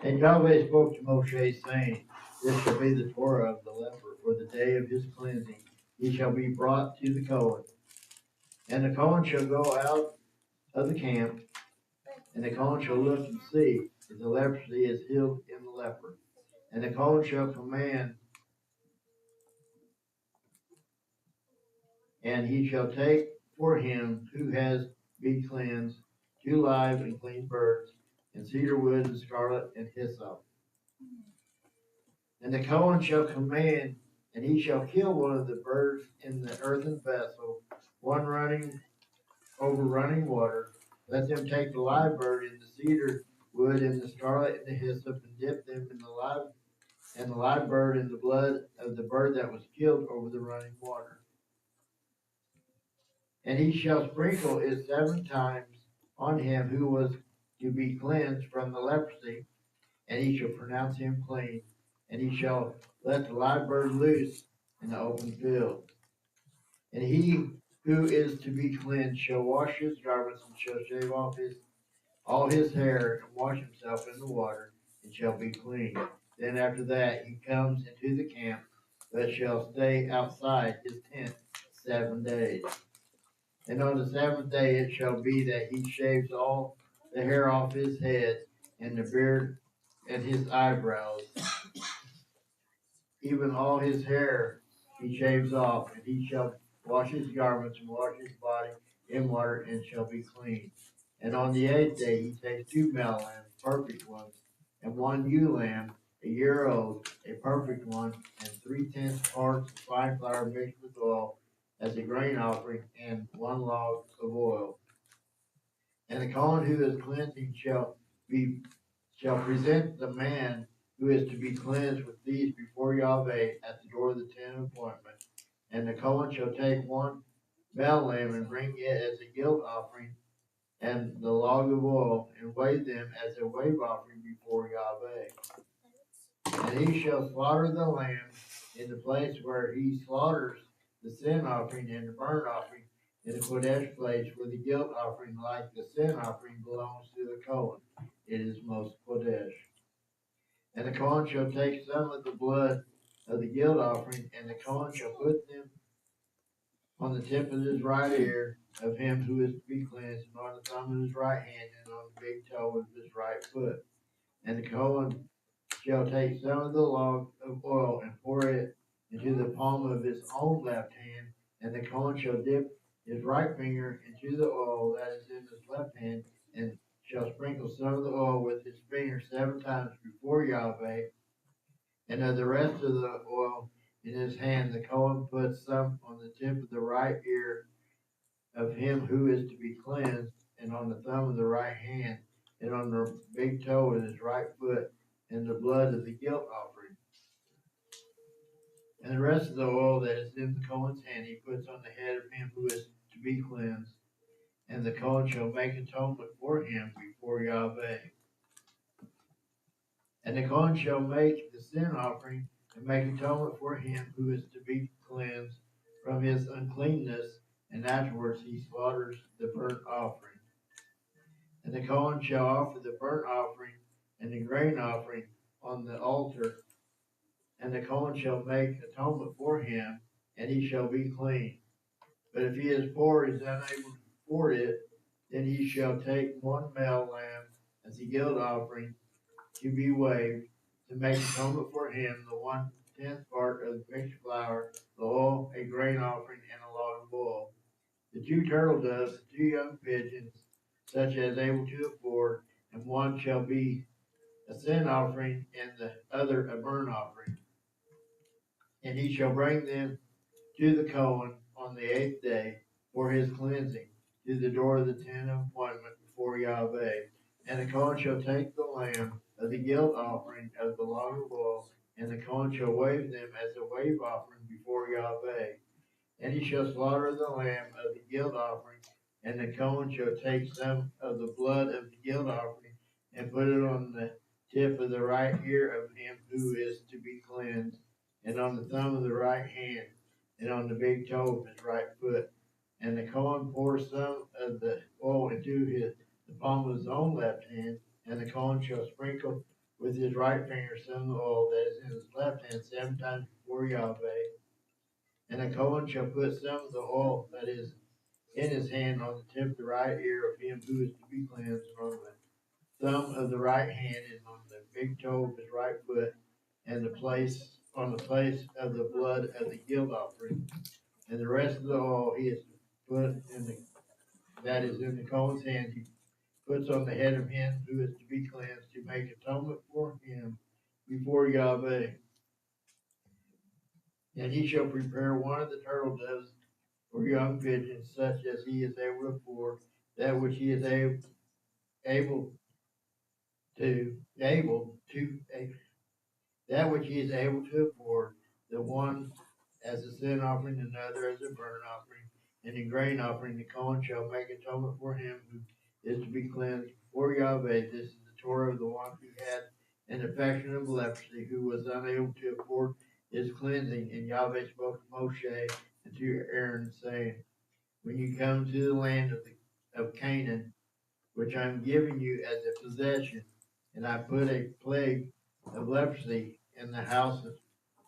And Yahweh spoke to Moshe, saying, This shall be the Torah of the leper for the day of his cleansing. He shall be brought to the Kohen. And the Kohen shall go out of the camp, and the Kohen shall look and see if the leprosy is healed in the leper. And the Kohen shall command, and he shall take for him who has been cleansed 2 live and clean birds, and cedar wood and scarlet and hyssop. And the Kohen shall command, and he shall kill one of the birds in the earthen vessel, one running over running water. Let them take the live bird in the cedar wood and the scarlet and the hyssop, and dip them in the live bird in the blood of the bird that was killed over the running water. And he shall sprinkle it 7 times on him who was to be cleansed from the leprosy, and he shall pronounce him clean. And he shall let the live bird loose in the open field. And he who is to be cleansed shall wash his garments, and shall shave off all his hair, and wash himself in the water, and shall be clean. Then after that he comes into the camp, but shall stay outside his tent 7 days. And on the 7th day it shall be that he shaves all the hair off his head, and the beard, and his eyebrows, even all his hair he shaves off, and he shall wash his garments and wash his body in water, and shall be clean. And on the 8th day he takes 2 male lambs, perfect ones, and 1 ewe lamb, a year old, a perfect one, and 3/10 parts of fine flour mixed with oil as a grain offering, and 1 log of oil. And the Kohen who is cleansing shall present the man who is to be cleansed with these before Yahweh at the door of the tent of appointment. And the Kohen shall take 1 male lamb and bring it as a guilt offering, and the log of oil, and weigh them as a wave offering before Yahweh. And he shall slaughter the lamb in the place where he slaughters the sin offering and the burnt offering in the Kodesh place, for the guilt offering, like the sin offering, belongs to the Kohen. It is most Kodesh. And the Kohen shall take some of the blood of the guilt offering, and the Kohen shall put them on the tip of his right ear of him who is to be cleansed, and on the thumb of his right hand, and on the big toe of his right foot. And the Kohen shall take some of the log of oil and pour it into the palm of his own left hand, and the Kohen shall dip his right finger into the oil that is in his left hand, and shall sprinkle some of the oil with his finger 7 times before Yahweh, and of the rest of the oil in his hand the Kohen puts some on the tip of the right ear of him who is to be cleansed, and on the thumb of the right hand, and on the big toe of his right foot, and the blood of the guilt offering. And the rest of the oil that is in the Kohen's hand he puts on the head of him who is to be cleansed, and the Kohen shall make atonement for him before Yahweh. And the Kohen shall make the sin offering, and make atonement for him who is to be cleansed from his uncleanness, and afterwards he slaughters the burnt offering. And the Kohen shall offer the burnt offering and the grain offering on the altar, and the Kohen shall make atonement for him, and he shall be clean. But if he is poor, is unable to afford it, then he shall take 1 male lamb as a guilt offering to be waved, to make atonement for him, the 1/10 part of the mixed flour, the oil, a grain offering, and a log of oil. The 2 turtle doves, and 2 young pigeons, such as able to afford, and 1 shall be a sin offering, and the other a burnt offering. And he shall bring them to the Kohen on the 8th day for his cleansing, to the door of the tent of appointment before Yahweh. And the Kohen shall take the lamb of the guilt offering of the log of oil, and the Kohen shall wave them as a wave offering before Yahweh. And he shall slaughter the lamb of the guilt offering, and the Kohen shall take some of the blood of the guilt offering, and put it on the tip of the right ear of him who is to be cleansed, and on the thumb of the right hand, and on the big toe of his right foot. And the Kohen pours some of the oil into the palm of his own left hand, and the Kohen shall sprinkle with his right finger some of the oil that is in his left hand 7 times before Yahweh. And the Cohen shall put some of the oil that is in his hand on the tip of the right ear of him who is to be cleansed, and on the thumb of the right hand, and on the big toe of his right foot, and on the place of the blood of the guilt offering. And the rest of the oil he is to put in the that is in the Cohen's hand, he puts on the head of him who is to be cleansed, to make atonement for him before Yahweh. And he shall prepare one of the turtle doves for young pigeons, such as he is able to afford, that which he is able to that which he is able to afford, the one as a sin offering, another as a burnt offering, and in grain offering. The Cohen shall make atonement for him who is to be cleansed before Yahweh. This is the Torah of the one who had an affection of leprosy, who was unable to afford his cleansing. And Yahweh spoke to Moshe and to Aaron, saying, when you come to the land of Canaan, which I am giving you as a possession, and I put a plague of leprosy in the houses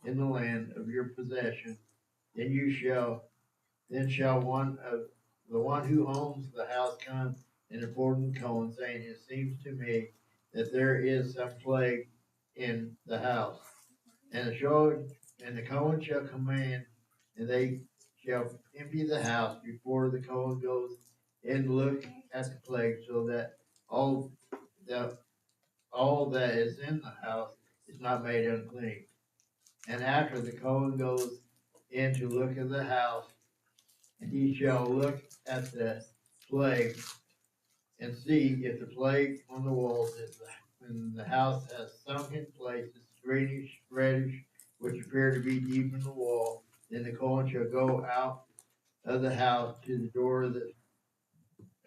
in the land of your possession, then shall the one who owns the house come and report to the Cohen, saying, it seems to me that there is some plague in the house. And the Cohen shall command, and they shall empty the house before the Cohen goes and look at the plague, so that all that all that is in the house is not made unclean. And after the Cohen goes in to look at the house, and he shall look at the plague and see if the plague on the walls when the house has sunken places, greenish, reddish, which appear to be deep in the wall. Then the Cohen shall go out of the house to the door of the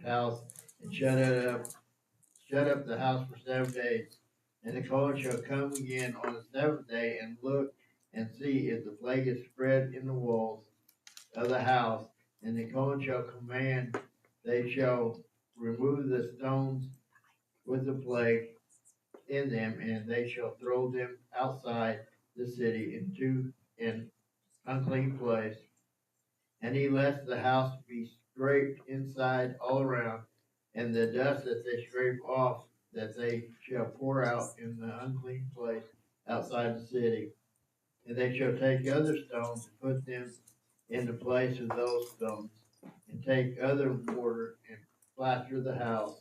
house and shut up the house for 7 days. And the Cohen shall come again on the 7th day and look and see if the plague is spread in the walls of the house. And the Cohen shall command, they shall remove the stones with the plague in them, and they shall throw them outside the city into an unclean place. And he lets the house be scraped inside all around, and the dust that they scrape off, that they shall pour out in the unclean place outside the city. And they shall take other stones and put them in the place of those stones, and take other mortar and plaster the house.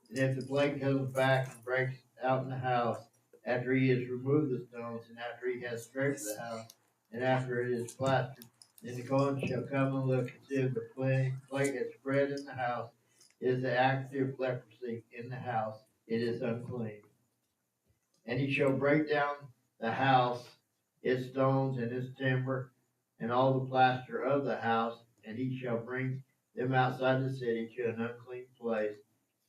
And if the plague comes back and breaks out in the house, after he has removed the stones, and after he has scraped the house, and after it is plastered, then the Cohen shall come and look and see if the plague has spread in the house. It is the active leprosy in the house. It is unclean. And he shall break down the house, its stones and its timber, and all the plaster of the house, and he shall bring them outside the city to an unclean place.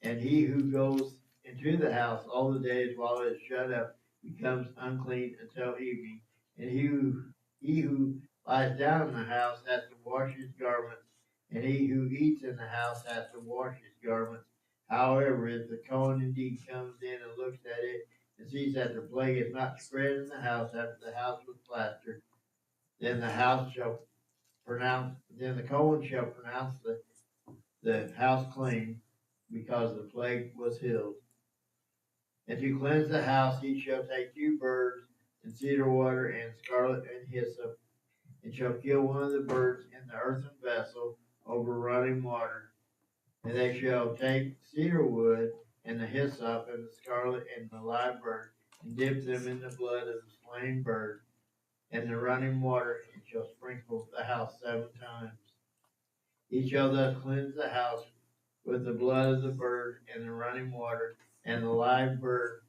And he who goes into the house all the days while it is shut up becomes unclean until evening. And he who lies down in the house has to wash his garments, and he who eats in the house has to wash his garments. However, if the Cohen indeed comes in and looks at it and sees that the plague is not spread in the house after the house was plastered, then the Cohen shall pronounce the house clean, because the plague was healed. And to cleanse the house he shall take 2 birds, and cedar water, and scarlet, and hyssop, and shall kill one of the birds in the earthen vessel over running water. And they shall take cedar wood, and the hyssop, and the scarlet, and the live bird, and dip them in the blood of the slain bird, and the running water, and shall sprinkle the house 7 times. He shall thus cleanse the house with the blood of the bird, and the running water, and the live bird,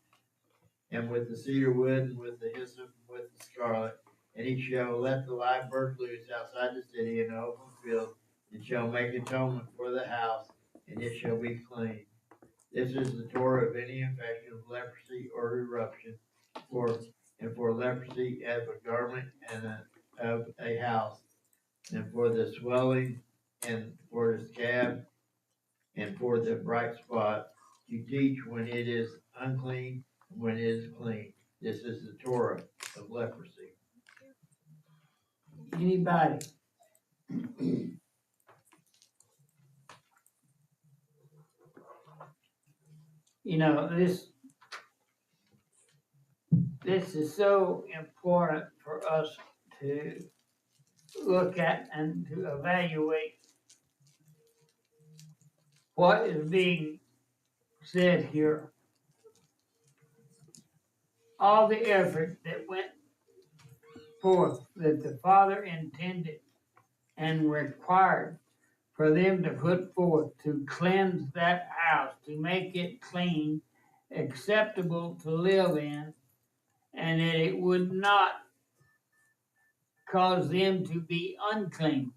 and with the cedar wood, and with the hyssop, and with the scarlet. And he shall let the live bird loose outside the city in the open field, and shall make atonement for the house, and it shall be clean. This is the Torah of any infection of leprosy or eruption, for leprosy of a garment and of a house, and for the swelling, and for the scab, and for the bright spot, to teach when it is unclean, when it is clean. This is the Torah of leprosy. Anybody? You know, this is so important for us to look at and to evaluate what is being said here. All the effort that went forth that the Father intended and required for them to put forth to cleanse that house, to make it clean, acceptable to live in, and that it would not cause them to be unclean.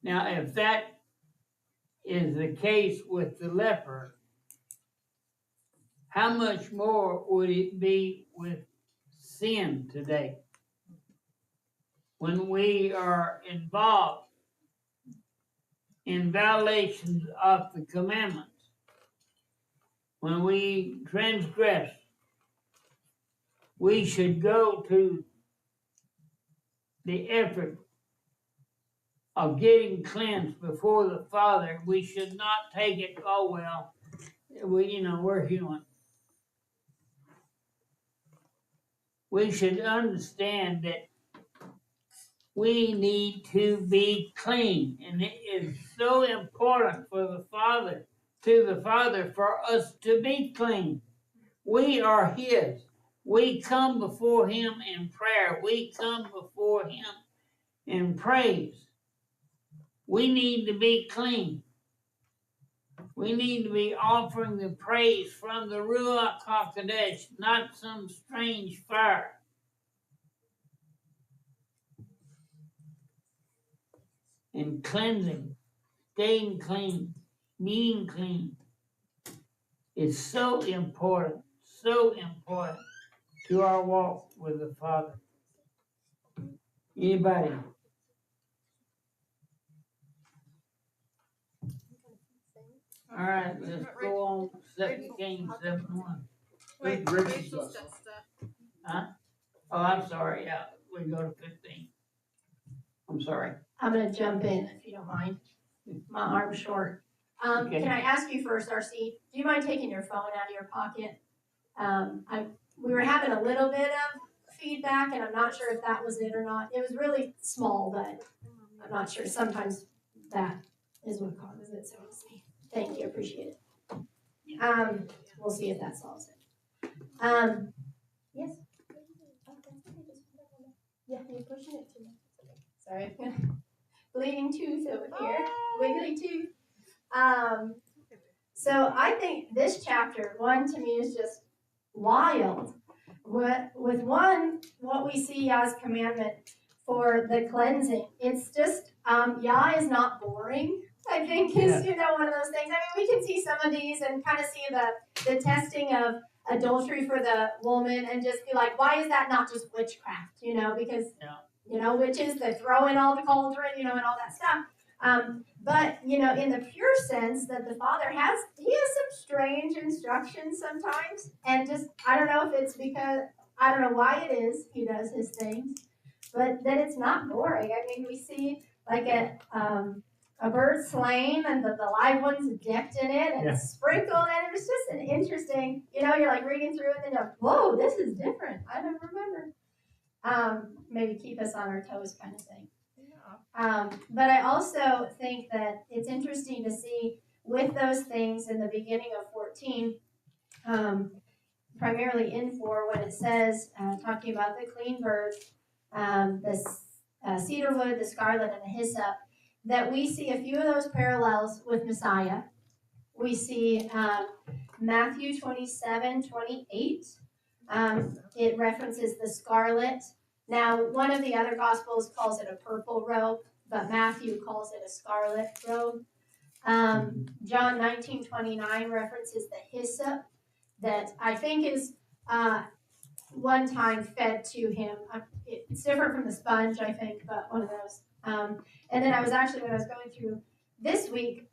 Now, if that is the case with the leper, how much more would it be with sin today? When we are involved in violations of the commandments, when we transgress, we should go to the effort of getting cleansed before the Father. We should not take it, oh well, we're human. We should understand that we need to be clean, and it is so important for the Father, for us to be clean. We are His. We come before Him in prayer. We come before Him in praise. We need to be clean. We need to be offering the praise from the Ruach HaKodesh, not some strange fire. And cleansing, staying clean, being clean is so important to our walk with the Father. Anybody? All right, let's go on. 2 Kings 7:1. Wait, Rachel's got stuff. Huh? Oh, I'm sorry. Yeah, we go to 15. I'm sorry. I'm going to jump in if you don't mind. My arm's short. Okay. Can I ask you first, RC, do you mind taking your phone out of your pocket? We were having a little bit of feedback, and I'm not sure if that was it or not. It was really small, but I'm not sure. Sometimes that is what causes it, so we'll see. Thank you, appreciate it. We'll see if that solves it. Yes? Yeah, you're pushing it too much. Sorry. Bleeding tooth over here. Wiggly tooth. So I think this chapter, 1 to me, is just wild. With what we see Yah's commandment for the cleansing, it's just, Yah is not boring, I think is, one of those things. I mean, we can see some of these and kind of see the testing of adultery for the woman and just be like, why is that not just witchcraft, because, witches, they throw in all the cauldron, and all that stuff. But, in the pure sense that the Father he has some strange instructions sometimes. And just, I don't know if it's because, I don't know why it is he does his things, but that it's not boring. I mean, we see like a bird slain and the live one's dipped in it and sprinkled, and it was just an interesting, you're like reading through it and you're like, whoa, this is different. I don't remember. Maybe keep us on our toes kind of thing. But I also think that it's interesting to see with those things in the beginning of 14, primarily in 4, when it says, talking about the clean bird, the cedar wood, the scarlet, and the hyssop, that we see a few of those parallels with Messiah. We see Matthew 27:28. It references the scarlet. Now, one of the other Gospels calls it a purple robe, but Matthew calls it a scarlet robe. John 19:29 references the hyssop that I think is one time fed to him. It's different from the sponge, I think, but one of those. And then I was actually, when I was going through this week,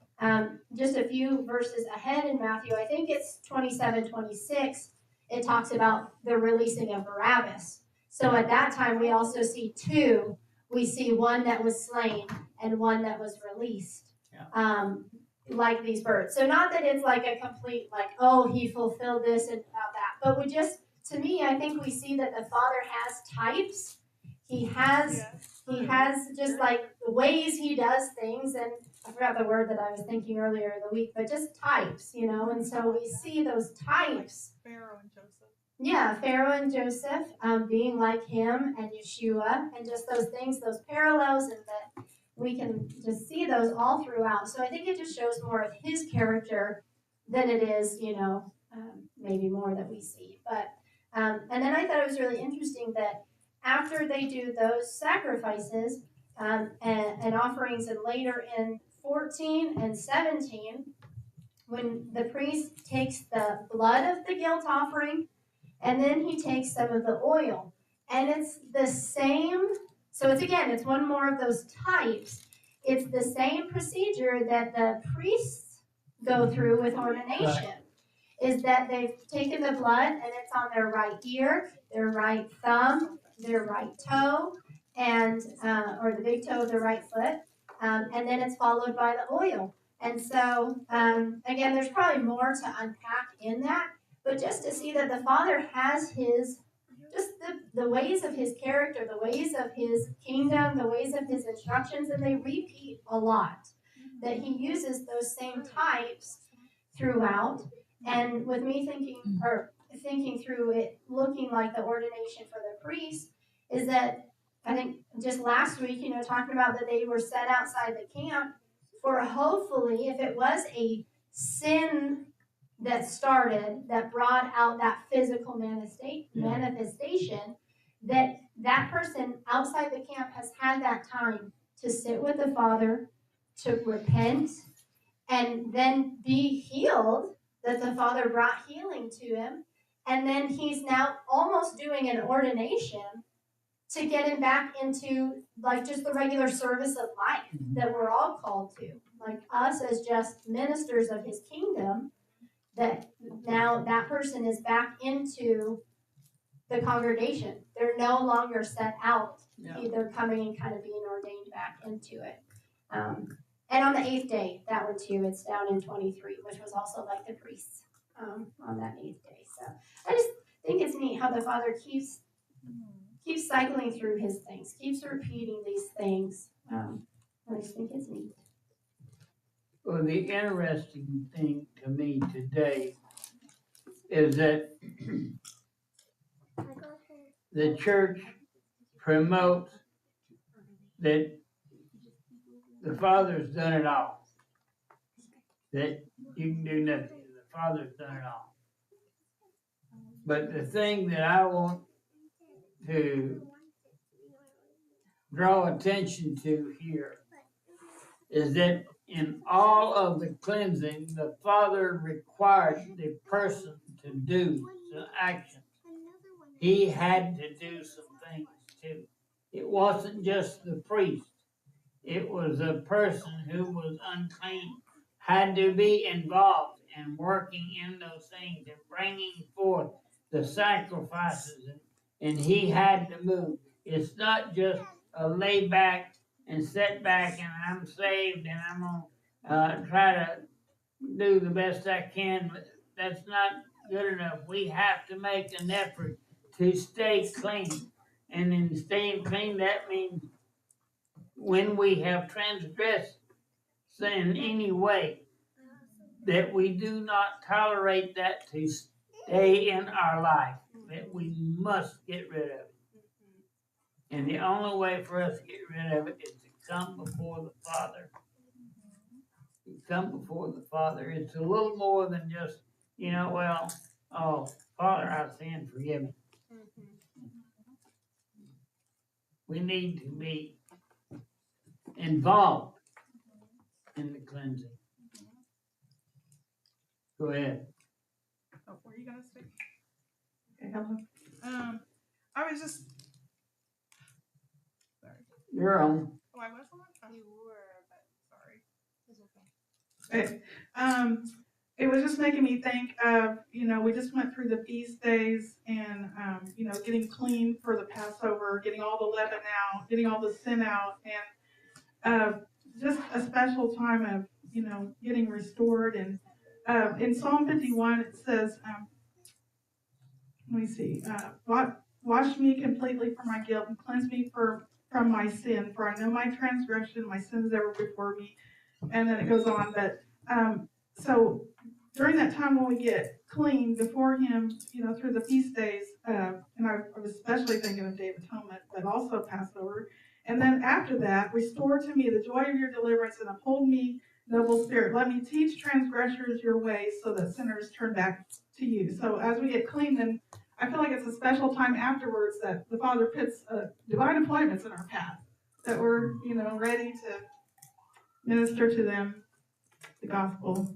just a few verses ahead in Matthew, I think it's 27:26, it talks about the releasing of Barabbas. So at that time, we also see two. We see one that was slain and one that was released, like these birds. So not that it's like a complete, like, oh, he fulfilled this and that, but we just, to me, I think we see that the Father has types. He has just like the ways he does things, and I forgot the word that I was thinking earlier in the week, but just types, and so we see those types. Pharaoh and Joseph. Yeah, Pharaoh and Joseph being like him, and Yeshua, and just those things, those parallels, and that we can just see those all throughout. So I think it just shows more of his character than it is, maybe more that we see. But and then I thought it was really interesting that after they do those sacrifices and offerings, and later in 14 and 17, when the priest takes the blood of the guilt offering, and then he takes some of the oil, and it's the same. So it's one more of those types. It's the same procedure that the priests go through with ordination. Right. Is that they've taken the blood and it's on their right ear, their right thumb, their right toe, and or the big toe of the right foot, and then it's followed by the oil. And so again, there's probably more to unpack in that, but just to see that the Father has his, just the ways of his character, the ways of his kingdom, the ways of his instructions, and they repeat a lot. That he uses those same types throughout. And with me thinking through it, looking like the ordination for the priest, is that I think just last week, talking about that they were set outside the camp for, hopefully, if it was a sin that started, that brought out that physical manifestation, that person outside the camp has had that time to sit with the Father, to repent, and then be healed, that the Father brought healing to him, and then he's now almost doing an ordination to get him back into like just the regular service of life that we're all called to, like us as just ministers of his kingdom, that now that person is back into the congregation. They're no longer set out. Yeah. They're coming and kind of being ordained back into it. And on the 8th day, that one too, it's down in 23, which was also like the priests on that 8th day. So I just think it's neat how the Father keeps cycling through his things, keeps repeating these things. I just think it's neat. Well, the interesting thing to me today is that the church promotes that the Father's done it all. That you can do nothing. The Father's done it all. But the thing that I want to draw attention to here is that in all of the cleansing, the Father required the person to do some actions. He had to do some things too. It wasn't just the priest. It was a person who was unclean, had to be involved in working in those things and bringing forth the sacrifices, and he had to move. It's not just a lay back and sit back and I'm saved and I'm going to try to do the best I can, but that's not good enough. We have to make an effort to stay clean. And in staying clean, that means when we have transgressed in any way, that we do not tolerate that to stay in our life, that we must get rid of it. And the only way for us to get rid of it is to come before the Father. To come before the Father. It's a little more than just, oh, Father, I've sinned, forgive me. We need to be involved in the cleansing. Go ahead. Oh, were you gonna speak? Okay, hello. I was just sorry. You're on. Oh, I was on? You were, but sorry. It's It was just making me think of, we just went through the feast days and, getting clean for the Passover, getting all the leaven out, getting all the sin out, and just a special time of, getting restored. And in Psalm 51, it says, let me see, wash me completely from my guilt and cleanse me from my sin, for I know my transgression, my sin is ever before me. And then it goes on, but so during that time when we get clean before him, through the feast days, and I was especially thinking of Day of Atonement, but also Passover. And then after that, restore to me the joy of your deliverance and uphold me, noble spirit. Let me teach transgressors your ways so that sinners turn back to you. So as we get clean, then I feel like it's a special time afterwards that the Father puts divine appointments in our path, that we're, ready to minister to them the gospel.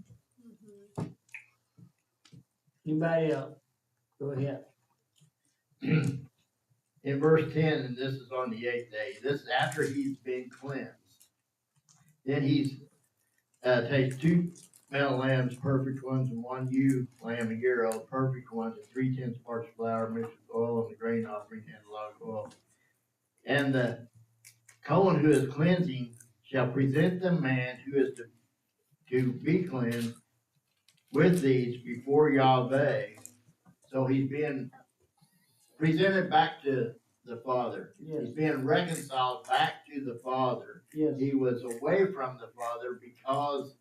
Anybody else? Go ahead. In verse 10, and this is on the 8th day, this is after he's been cleansed. Then he's takes 2 male lambs, perfect ones, and 1 ewe lamb, a year old, perfect ones, and 3/10 parts of flour mixed with oil and the grain offering and a lot of oil. And the Cohen who is cleansing shall present the man who is to be cleansed with these before Yahweh. So he's being presented back to the Father. Yes. He's being reconciled back to the Father. Yes. He was away from the Father because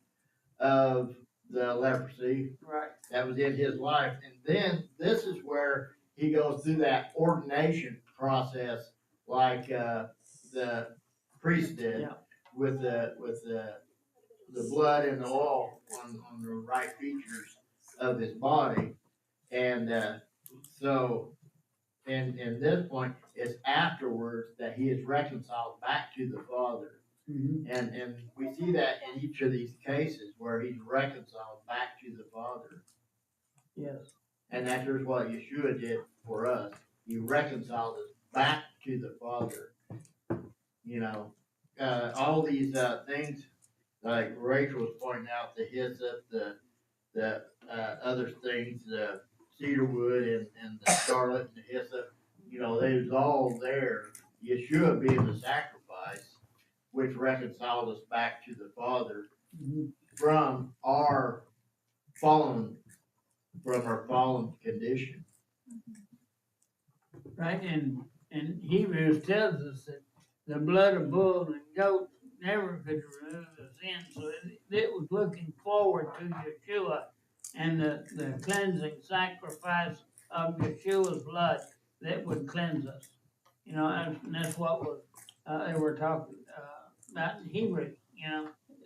of the leprosy. Right. That was in his life. And then this is where he goes through that ordination process like the priest did. Yeah. with the blood and the oil on the right features of his body. And so in this point, it's afterwards that he is reconciled back to the Father. Mm-hmm. And we see that in each of these cases where he's reconciled back to the Father. Yes. And that's just what Yeshua did for us. He reconciled us back to the Father. All these things, like Rachel was pointing out, the hyssop, the other things, the cedar wood and the scarlet and the hyssop, they was all there. Yeshua being the sacrifice, which reconciled us back to the Father from our fallen condition. Right, and Hebrews tells us that the blood of bulls and goats never could remove the sin, so it was looking forward to Yeshua and the cleansing sacrifice of Yeshua's blood that would cleanse us. And that's what was they were talking about in Hebrews.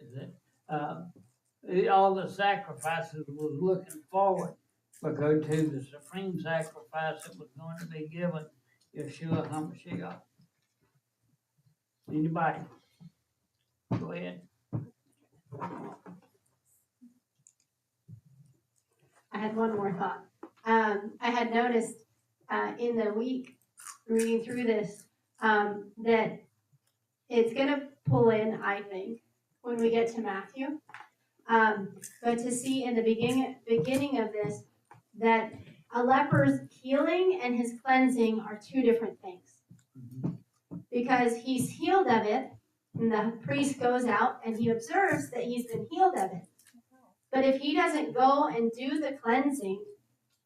Is that all the sacrifices was looking forward because to the supreme sacrifice that was going to be given, Yeshua HaMashiach. Anybody? Go ahead. I had one more thought. I had noticed in the week reading through this that it's going to pull in, I think, when we get to Matthew. But to see in the beginning of this that a leper's healing and his cleansing are 2 different things. Because he's healed of it, and the priest goes out and he observes that he's been healed of it. But if he doesn't go and do the cleansing,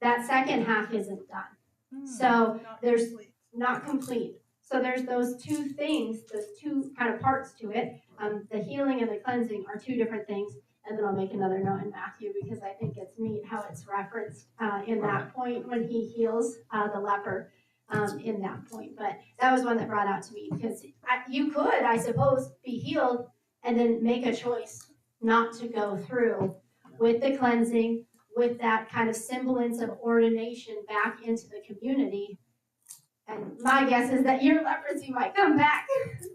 that second half isn't done. So there's not complete. So there's those 2 things, those 2 kind of parts to it. The healing and the cleansing are 2 different things. And then I'll make another note in Matthew because I think it's neat how it's referenced in that point when he heals the leper in that point. But that was one that brought out to me because you could, I suppose, be healed and then make a choice not to go through with the cleansing, with that kind of semblance of ordination back into the community. And my guess is that your leprosy might come back,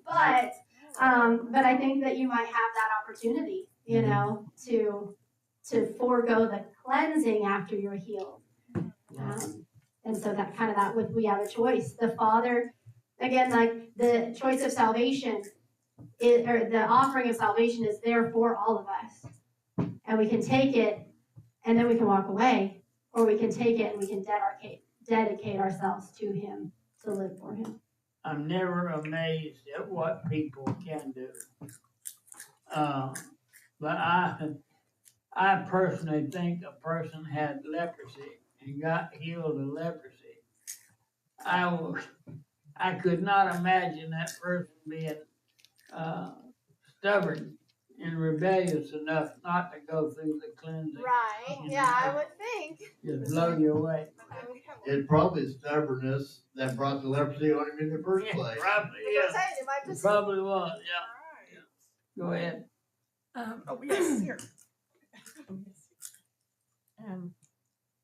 but I think that you might have that opportunity, to forego the cleansing after you're healed. And so we have a choice. The Father, again, like the choice of salvation, or the offering of salvation is there for all of us. and we can take it and then we can walk away, or we can take it and we can dedicate ourselves to Him, to live for Him. I'm never amazed at what people can do. But I personally think a person had leprosy and got healed of leprosy. I could not imagine that person being stubborn and rebellious enough not to go through the cleansing. Right. Yeah, I would think. Just blow you away. It's probably stubbornness that brought the leprosy on him in the first place. Probably, It yeah. might just. Probably was, yeah. Go ahead. Oh yes, here.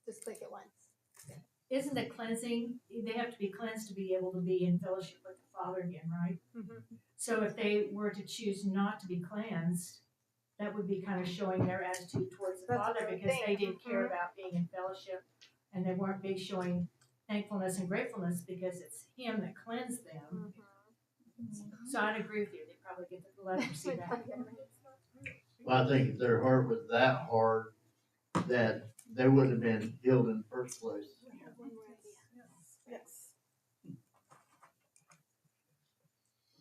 Just click it once. Isn't it cleansing? They have to be cleansed to be able to be in fellowship with the Father again, right? Mm-hmm. So if they were to choose not to be cleansed, that would be kind of showing their attitude towards the That's Father what I because they think. didn't care about being in fellowship and they weren't big showing thankfulness and gratefulness because it's Him that cleansed them. So I'd agree with you. They probably get the leprosy back. Well, I think if their heart was that hard, that they wouldn't have been healed in the first place. Yes.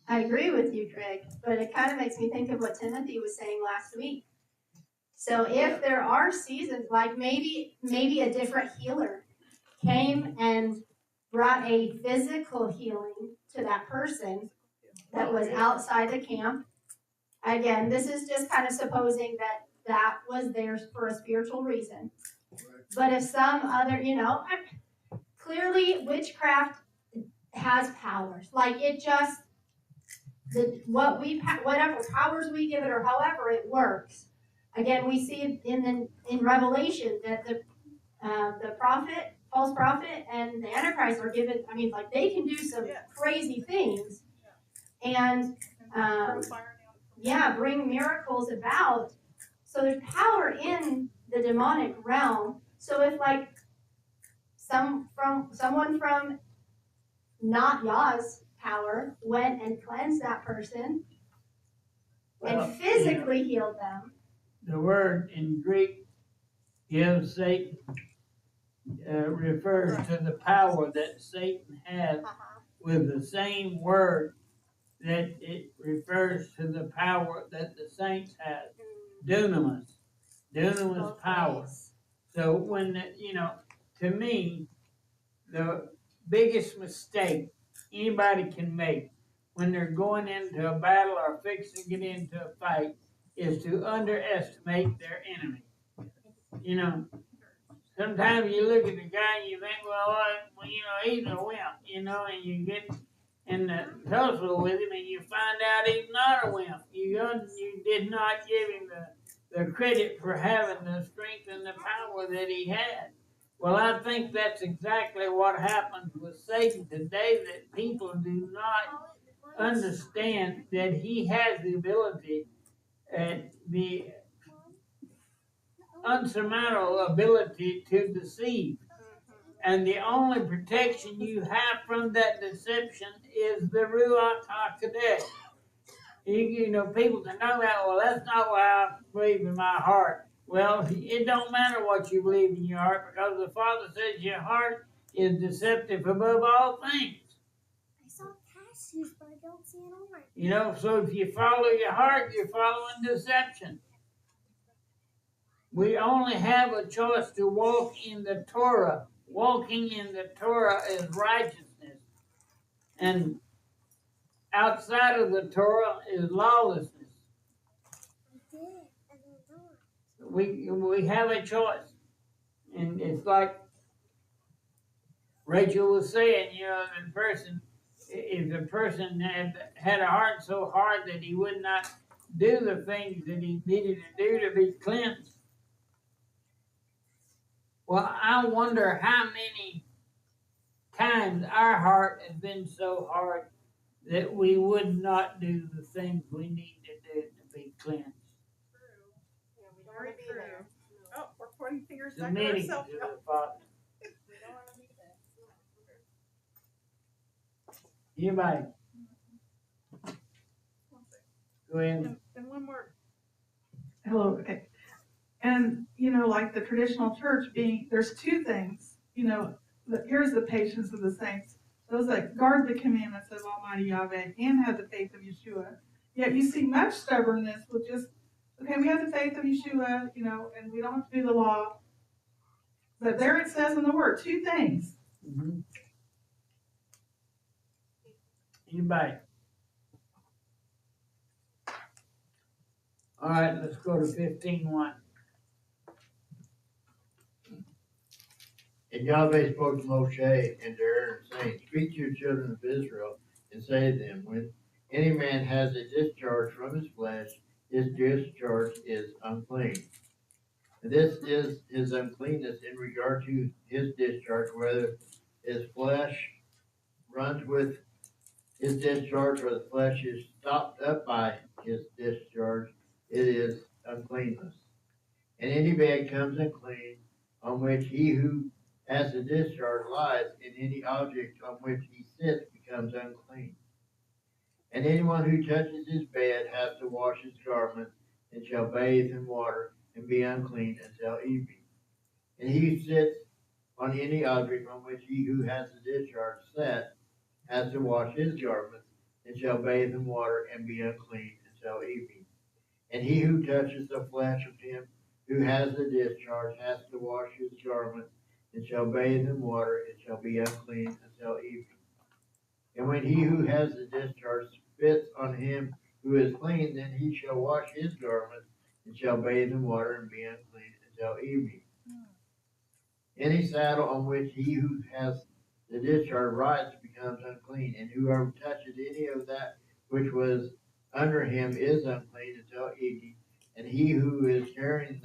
I agree with you, Craig, but it kind of makes me think of what Timothy was saying last week. So if there are seasons, like maybe a different healer came and brought a physical healing to that person that was outside the camp. Again, this is just kind of supposing that was theirs for a spiritual reason. But if some other, clearly witchcraft has powers. Like it just, whatever powers we give it or however it works. Again, we see in Revelation that the prophet, false prophet, and the Antichrist are given. I mean, like they can do some crazy things, and bring miracles about. So there's power in the demonic realm. So if like someone from not Yah's power went and cleansed that person and physically healed them. The word in Greek gives Satan, refers to the power that Satan has with the same word that it refers to the power that the saints have. Dunamis power. So when, to me, the biggest mistake anybody can make when they're going into a battle or fixing to get into a fight is to underestimate their enemy. Sometimes you look at the guy and you think, he's a wimp, and you get in the tussle with him and you find out he's not a wimp. You did not give him the credit for having the strength and the power that he had. Well, I think that's exactly what happens with Satan today, that people do not understand that he has the ability, the unsurmountable ability to deceive. And the only protection you have from that deception is the Ruach HaKodesh. People can know that, well, that's not what I believe in my heart. Well, it don't matter what you believe in your heart, because the Father says your heart is deceptive above all things. I saw cashews, but I don't see an orange. So if you follow your heart, you're following deception. We only have a choice to walk in the Torah. Walking in the Torah is righteousness. And outside of the Torah is lawlessness. We have a choice. And it's like Rachel was saying, if the person had a heart so hard that he would not do the things that he needed to do to be cleansed. Well, I wonder how many times our heart has been so hard that we would not do the things we need to do to be cleansed. True. Yeah, we don't want to be there. Oh, we're pointing fingers back at Submitting ourselves. to the Father. We don't want to be there. Anybody? Go ahead. And one more. Hello. Okay. And, like the traditional church being, there's two things, here's the patience of the saints, those that guard the commandments of Almighty Yahweh and have the faith of Yeshua. Yet you see much stubbornness with just, okay, we have the faith of Yeshua, and we don't have to do the law. But there it says in the word, two things. Mm-hmm. Anybody? All right, let's go to 15:1. And Yahweh spoke to Moshe and to Aaron, saying, Speak to your children of Israel, and say to them, When any man has a discharge from his flesh, his discharge is unclean. And this is his uncleanness in regard to his discharge, whether his flesh runs with his discharge or the flesh is stopped up by his discharge, it is uncleanness. And any man comes unclean, on which he who has the discharge lies, and any object on which he sits becomes unclean. And anyone who touches his bed has to wash his garments, and shall bathe in water, and be unclean until evening. And he who sits on any object on which he who has the discharge sat has to wash his garments, and shall bathe in water, and be unclean until evening. And he who touches the flesh of him who has the discharge has to wash his garments, and shall bathe in water, and shall be unclean until evening. And when he who has the discharge spits on him who is clean, then he shall wash his garments, and shall bathe in water, and be unclean until evening. Any saddle on which he who has the discharge rides becomes unclean, and whoever touches any of that which was under him is unclean until evening. And he who is carrying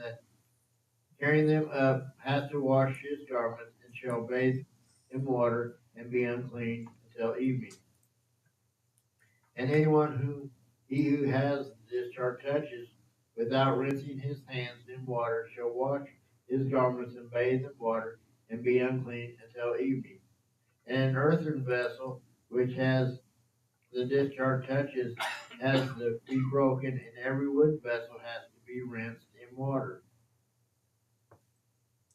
them up has to wash his garments, and shall bathe in water, and be unclean until evening. And anyone he who has the discharge touches without rinsing his hands in water shall wash his garments and bathe in water, and be unclean until evening. And an earthen vessel which has the discharge touches has to be broken, and every wooden vessel has to be rinsed in water.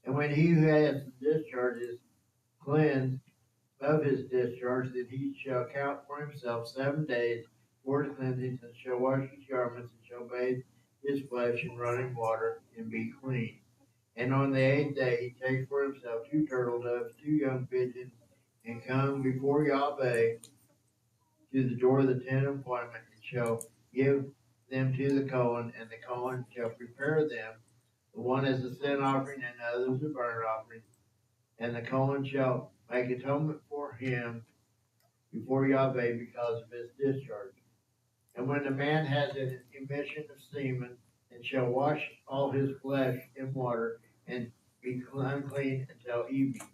And when he who has the discharge is cleansed of his discharge, then he shall count for himself 7 days for his cleansing, and shall wash his garments, and shall bathe his flesh in running water, and be clean. And on the 8th day he takes for himself 2 turtle doves, 2 young pigeons, and come before Yahweh to the door of the tent of appointment, and shall give them to the Cohen, and the Cohen shall prepare them, the one as a sin offering, and the other as a burnt offering. And the Cohen shall make atonement for him before Yahweh because of his discharge. And when the man has an emission of semen, and shall wash all his flesh in water, and be unclean until evening.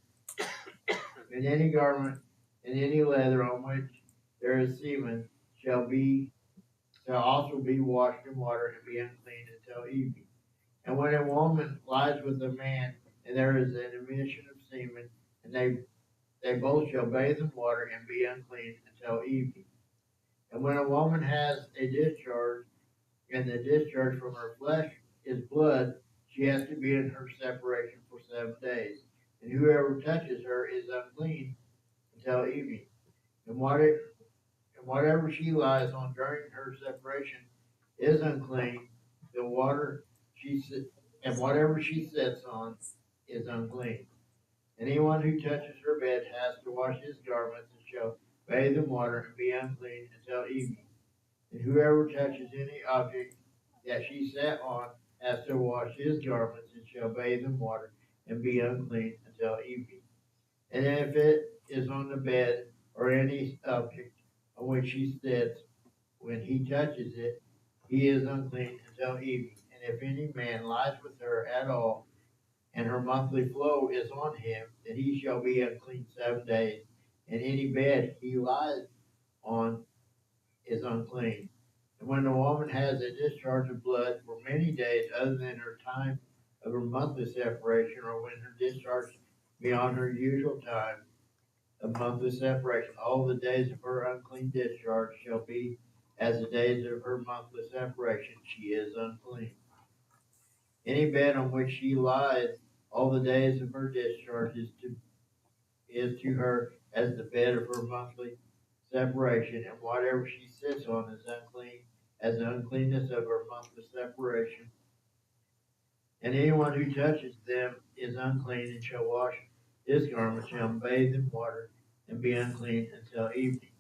And any garment and any leather on which there is semen shall also be washed in water, and be unclean until evening. And when a woman lies with a man, and there is an emission of semen, and they both shall bathe in water, and be unclean until evening. And when a woman has a discharge, and the discharge from her flesh is blood, she has to be in her separation for 7 days. And whoever touches her is unclean until evening. And whatever she lies on during her separation is unclean. And whatever she sits on is unclean. Anyone who touches her bed has to wash his garments, and shall bathe in water, and be unclean until evening. And whoever touches any object that she sat on has to wash his garments, and shall bathe in water, and be unclean until evening. And if it is on the bed or any object on which she sits, when he touches it, he is unclean until evening. And if any man lies with her at all, and her monthly flow is on him, then he shall be unclean 7 days. And any bed he lies on is unclean. And when a woman has a discharge of blood for many days, other than her time of her monthly separation, or when her discharge beyond her usual time of monthly separation, all the days of her unclean discharge shall be as the days of her monthly separation. She is unclean. Any bed on which she lies all the days of her discharge is to her as the bed of her monthly separation, and whatever she sits on is unclean, as the uncleanness of her monthly separation. And anyone who touches them is unclean, and shall wash his garment, shall bathe in water, and be unclean until evening.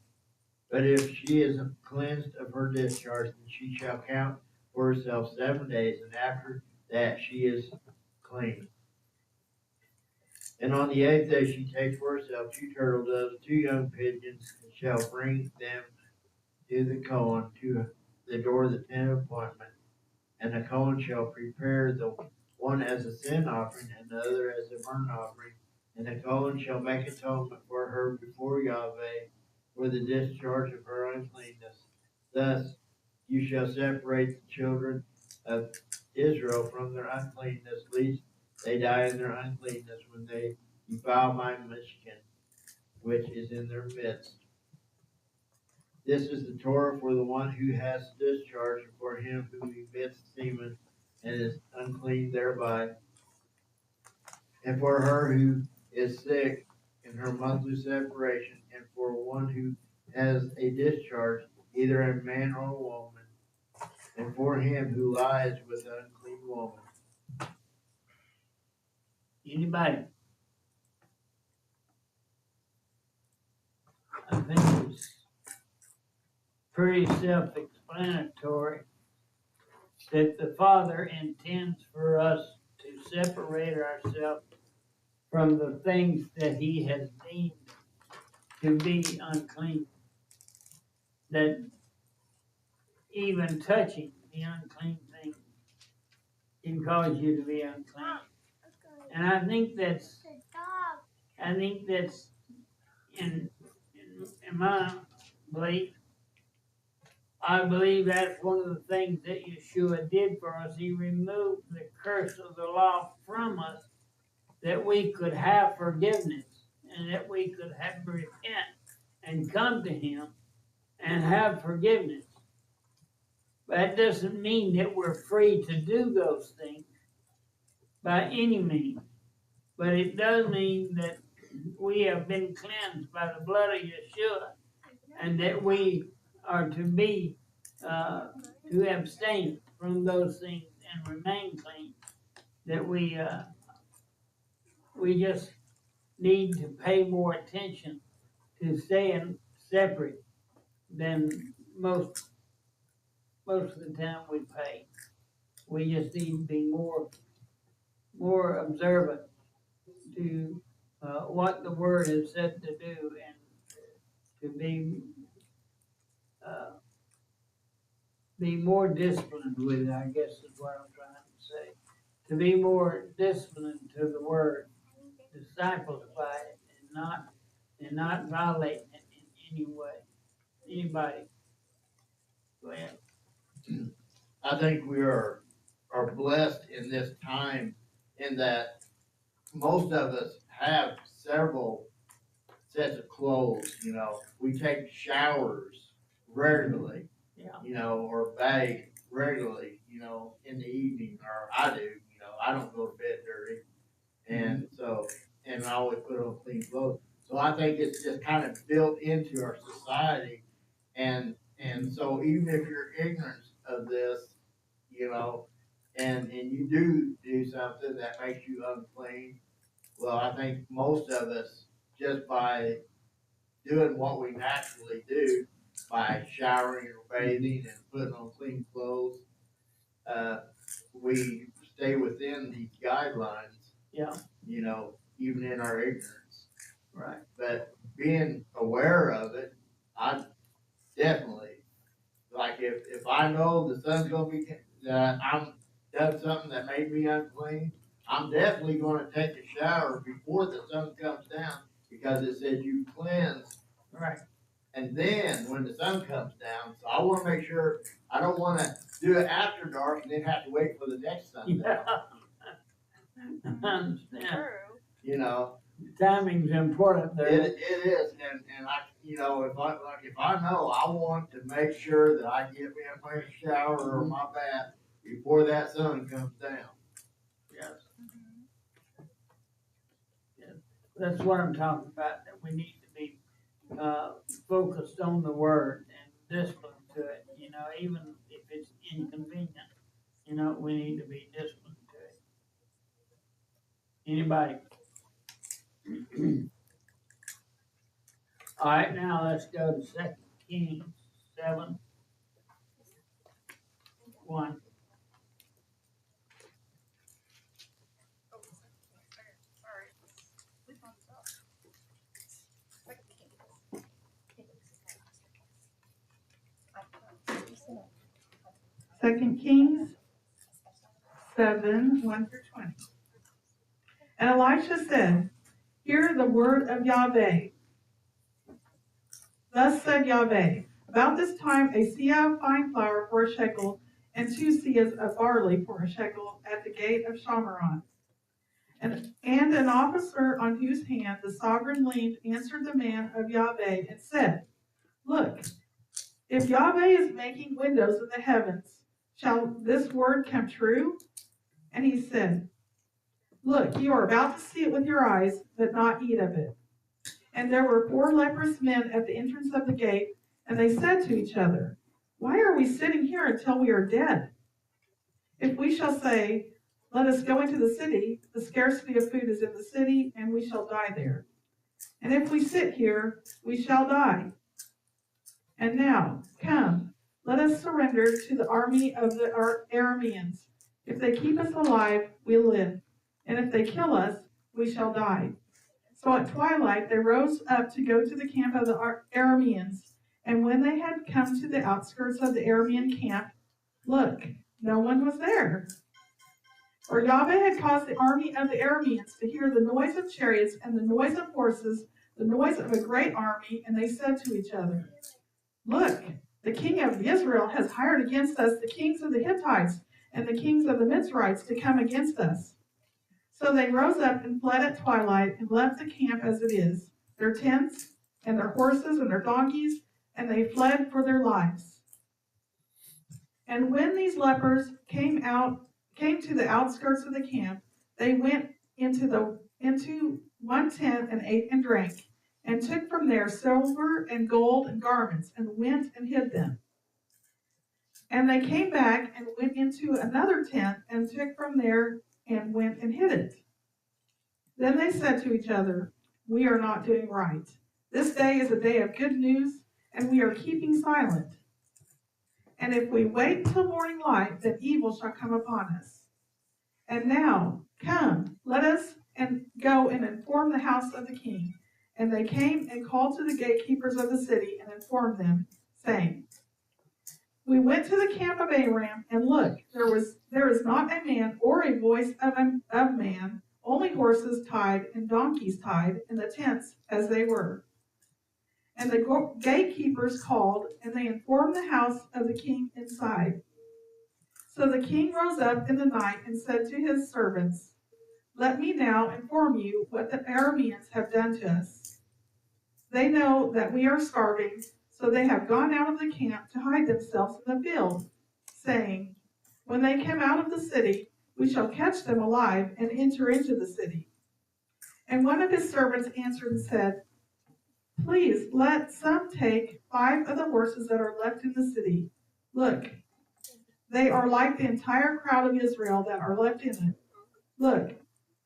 But if she is cleansed of her discharge, then she shall count for herself 7 days, and after that she is clean. And on the 8th day she takes for herself 2 turtle doves, 2 young pigeons, and shall bring them to the Cohen, to the door of the tent of appointment. And the Cohen shall prepare the one as a sin offering, and the other as a burnt offering. And the Cohen shall make atonement for her before Yahweh for the discharge of her uncleanness. Thus you shall separate the children of Israel from their uncleanness, lest they die in their uncleanness when they defile my Mishkan, which is in their midst. This is the Torah for the one who has discharge, and for him who emits semen and is unclean thereby, and for her who is sick in her monthly separation, and for one who has a discharge, either a man or a woman, and for him who lies with an unclean woman. Anybody? I think it's pretty self-explanatory that the Father intends for us to separate ourselves from the things that He has deemed to be unclean. That even touching the unclean thing can cause you to be unclean. And I think that's in my belief, I believe that's one of the things that Yeshua did for us. He removed the curse of the law from us, that we could have forgiveness and that we could have repent and come to Him and have forgiveness. But that doesn't mean that we're free to do those things by any means. But it does mean that we have been cleansed by the blood of Yeshua, and that we are to be to abstain from those things and remain clean. That we just need to pay more attention to staying separate than most of the time we pay. We just need to be more observant to what the Word has said to do, and to be more disciplined with it, I guess is what I'm trying to say. To be more disciplined to the Word, disciples by it, and not violating it in any way. Anybody? Go ahead. I think we are blessed in this time in that most of us have several sets of clothes, we take showers regularly, or bathe regularly, in the evening, or I do, I don't go to bed dirty. And so, and I always put on clean clothes. So I think it's just kind of built into our society. And so even if you're ignorant of this, and you do something that makes you unclean, well, I think most of us, just by doing what we naturally do, by showering or bathing and putting on clean clothes, we stay within these guidelines. Yeah. Even in our ignorance. Right. But being aware of it, I definitely, like if I know the sun's gonna be, that I'm done something that made me unclean, I'm definitely gonna take a shower before the sun comes down, because it says you cleanse. Right. And then when the sun comes down, so I wanna make sure, I don't wanna do it after dark and then have to wait for the next sun down. I understand. True. Timing's important there. It is, and I, if I know, I want to make sure that I get me a nice shower or my bath before that sun comes down. That's what I'm talking about, that we need to be focused on the word and disciplined to it, even if it's inconvenient, we need to be disciplined to it. Anybody? All right, now let's go to 2 Kings 7:1. Sorry. Which one's up? Second Kings 7:1-20. And Elisha said, hear the word of Yahweh. Thus said Yahweh, about this time a seah of fine flour for a shekel, and 2 seahs of barley for a shekel at the gate of Shamaron. And an officer on whose hand the sovereign leaned answered the man of Yahweh and said, look, if Yahweh is making windows in the heavens, shall this word come true? And he said, look, you are about to see it with your eyes, but not eat of it. And there were 4 leprous men at the entrance of the gate, and they said to each other, why are we sitting here until we are dead? If we shall say, let us go into the city, the scarcity of food is in the city, and we shall die there. And if we sit here, we shall die. And now, come, let us surrender to the army of the Arameans. If they keep us alive, we live. And if they kill us, we shall die. So at twilight they rose up to go to the camp of the Arameans. And when they had come to the outskirts of the Aramean camp, look, no one was there. For Yahweh had caused the army of the Arameans to hear the noise of chariots and the noise of horses, the noise of a great army, and they said to each other, look, the king of Israel has hired against us the kings of the Hittites and the kings of the Metzorites to come against us. So they rose up and fled at twilight and left the camp as it is, their tents and their horses and their donkeys, and they fled for their lives. And when these lepers came to the outskirts of the camp, they went into one tent and ate and drank, and took from there silver and gold and garments, and went and hid them. And they came back and went into another tent, and took from there and went and hid it. Then they said to each other, we are not doing right. This day is a day of good news, and we are keeping silent. And if we wait till morning light, then evil shall come upon us. And now, come, let us go and inform the house of the king. And they came and called to the gatekeepers of the city and informed them, saying, we went to the camp of Aram, and look, there is not a man or a voice of man, only horses tied and donkeys tied in the tents as they were. And the gatekeepers called, and they informed the house of the king inside. So the king rose up in the night and said to his servants, let me now inform you what the Arameans have done to us. They know that we are starving, so they have gone out of the camp to hide themselves in the field, saying, when they come out of the city, we shall catch them alive and enter into the city. And one of his servants answered and said, please let some take 5 of the horses that are left in the city. Look, they are like the entire crowd of Israel that are left in it. Look,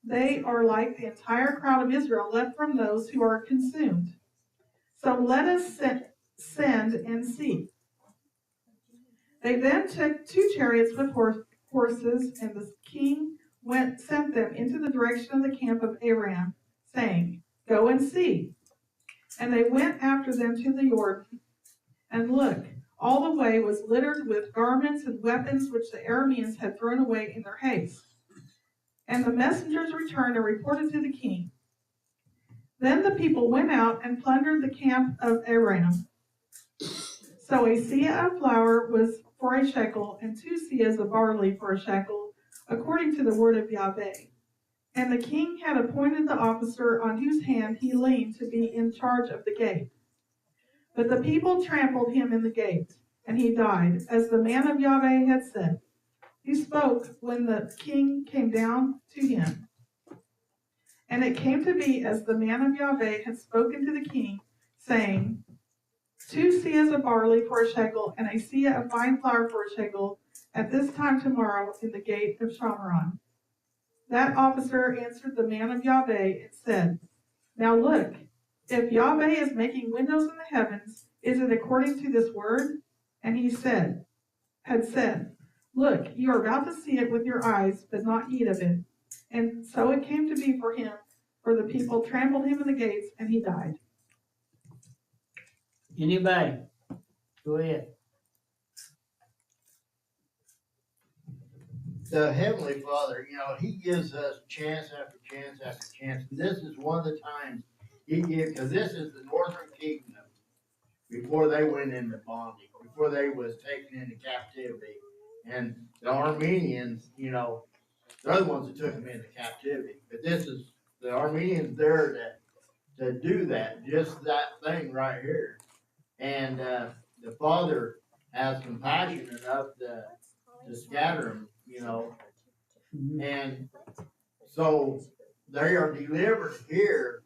they are like the entire crowd of Israel left from those who are consumed. So let us send and see. They then took 2 chariots with horses, and the king sent them into the direction of the camp of Aram, saying, go and see. And they went after them to the Jordan, and look, all the way was littered with garments and weapons which the Arameans had thrown away in their haste. And the messengers returned and reported to the king. Then the people went out and plundered the camp of Aram. So a seah of flour was for a shekel, and 2 seahs of barley for a shekel, according to the word of Yahweh. And the king had appointed the officer on whose hand he leaned to be in charge of the gate. But the people trampled him in the gate, and he died, as the man of Yahweh had said. He spoke when the king came down to him. And it came to be as the man of Yahweh had spoken to the king, saying, 2 seahs of barley for a shekel, and a seah of fine flour for a shekel, at this time tomorrow in the gate of Shamron. That officer answered the man of Yahweh and said, Now look, if Yahweh is making windows in the heavens, is it according to this word? And he had said, Look, you are about to see it with your eyes, but not eat of it. And so it came to be for him, for the people trampled him in the gates, and he died. Anybody? Go ahead. The Heavenly Father, He gives us chance after chance after chance. And this is one of the times He gives, because this is the northern kingdom before they went into bondage, before they was taken into captivity. And the Armenians, they're the ones that took them into captivity. But this is the Armenians there to do that, just that thing right here. And the Father has compassion enough to scatter them, And so they are delivered here,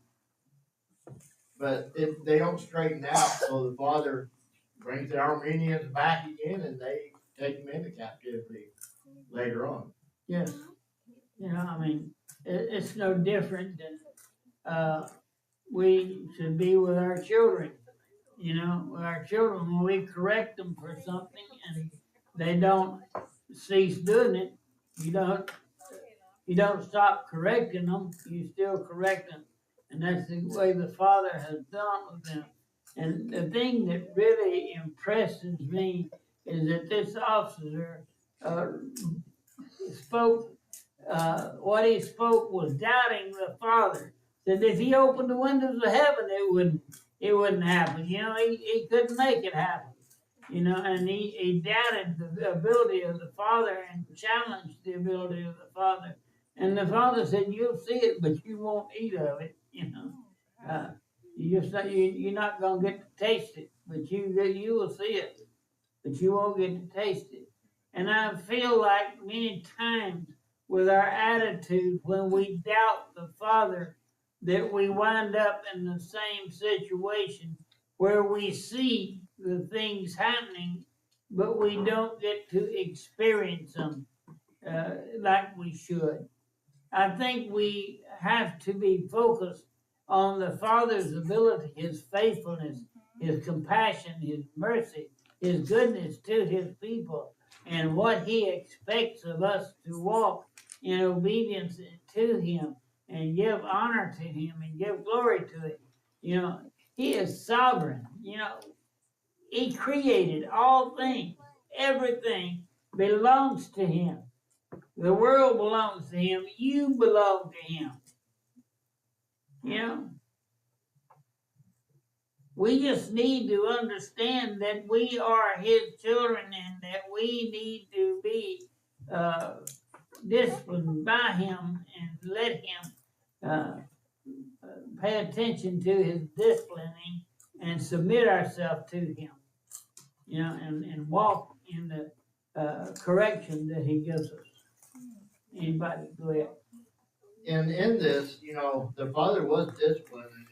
but they don't straighten out. So the Father brings the Armenians back again, and they take them into captivity later on. Yes. It's no different than we should be with our children. With our children, when we correct them for something and they don't cease doing it, you don't stop correcting them, you still correct them. And that's the way the Father has done with them. And the thing that really impresses me is that this officer spoke, what he spoke was doubting the Father. That if he opened the windows of heaven, it wouldn't happen. He couldn't make it happen. And he doubted the ability of the Father and challenged the ability of the Father. And the Father said, "You'll see it, but you won't eat of it." You're not gonna get to taste it, but you will see it, but you won't get to taste it. And I feel like many times with our attitude, when we doubt the Father, that we wind up in the same situation where we see the things happening, but we don't get to experience them like we should. I think we have to be focused on the Father's ability, His faithfulness, His compassion, His mercy, His goodness to His people, and what He expects of us to walk in obedience to Him and give honor to Him and give glory to Him. He is sovereign. He created all things. Everything belongs to Him. The world belongs to Him. You belong to Him. We just need to understand that we are His children and that we need to be disciplined by Him and let Him pay attention to His disciplining and submit ourselves to Him, and walk in the correction that He gives us. Anybody, go ahead. And in this, the Father was disciplined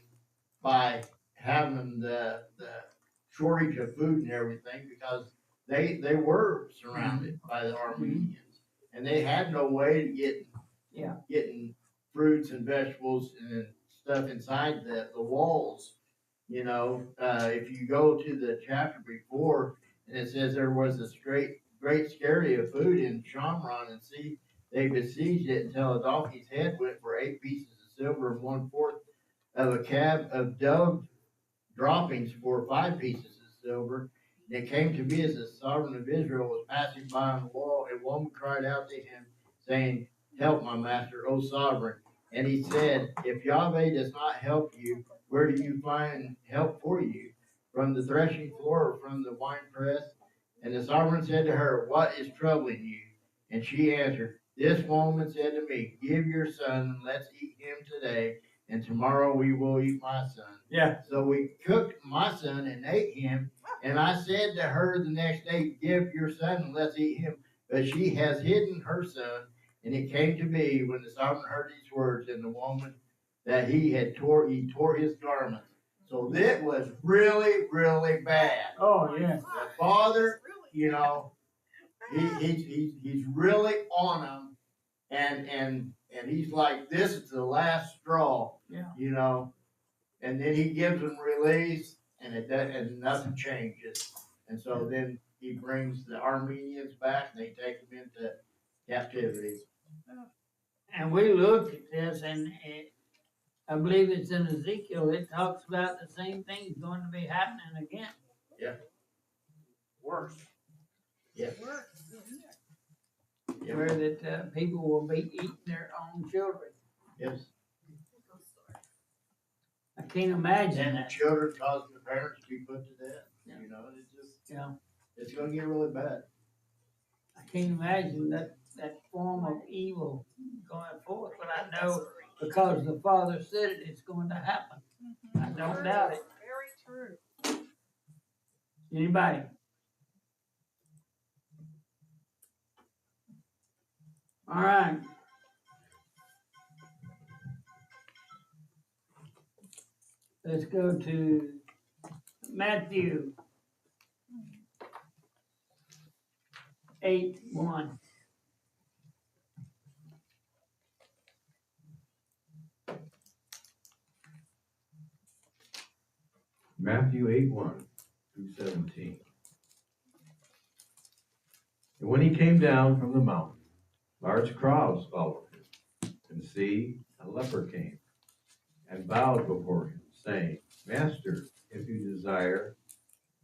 by having the shortage of food and everything, because they were surrounded by the Armenians, and they had no way to getting fruits and vegetables and stuff inside the walls. If you go to the chapter before, and it says there was a great scurry of food in Shamron, and see, they besieged it until a donkey's head went for 8 pieces of silver and 1/4 of a cab of dove droppings for 5 pieces of silver. And it came to be, as the sovereign of Israel was passing by on the wall, a woman cried out to him, saying, "Help, my master, O sovereign." And he said, "If Yahweh does not help you, where do you find help for you? From the threshing floor or from the winepress?" And the sovereign said to her, "What is troubling you?" And she answered, "This woman said to me, 'Give your son, and let's eat him today, and tomorrow we will eat my son.' Yeah. So we cooked my son and ate him. And I said to her the next day, 'Give your son and let's eat him.' But she has hidden her son." And it came to be, when the sovereign heard these words, and the woman that he tore his garments. So that was really, really bad. Oh, yeah. The father, you know, he's really on him, and he's like, this is the last straw, Yeah. you know, and then he gives him release, and and nothing changes, and so then he brings the Armenians back, and they take them into captivity. And we looked at this, and I believe it's in Ezekiel. It talks about the same thing going to be happening again. Worse. Yeah. Yeah. Where that people will be eating their own children. Yes. I can't imagine And the that. children causing the parents to be put to death. Yeah. You know, it's just, Yeah. it's gonna get really bad. I can't imagine that form of evil going forth, but I know because the Father said it, it's going to happen. I don't doubt it. Very true. Anybody? All right. Let's go to Matthew 8:1. Matthew 8:1-17. And when he came down from the mountain, large crowds followed him. And see, a leper came and bowed before him, saying, Master, if you desire,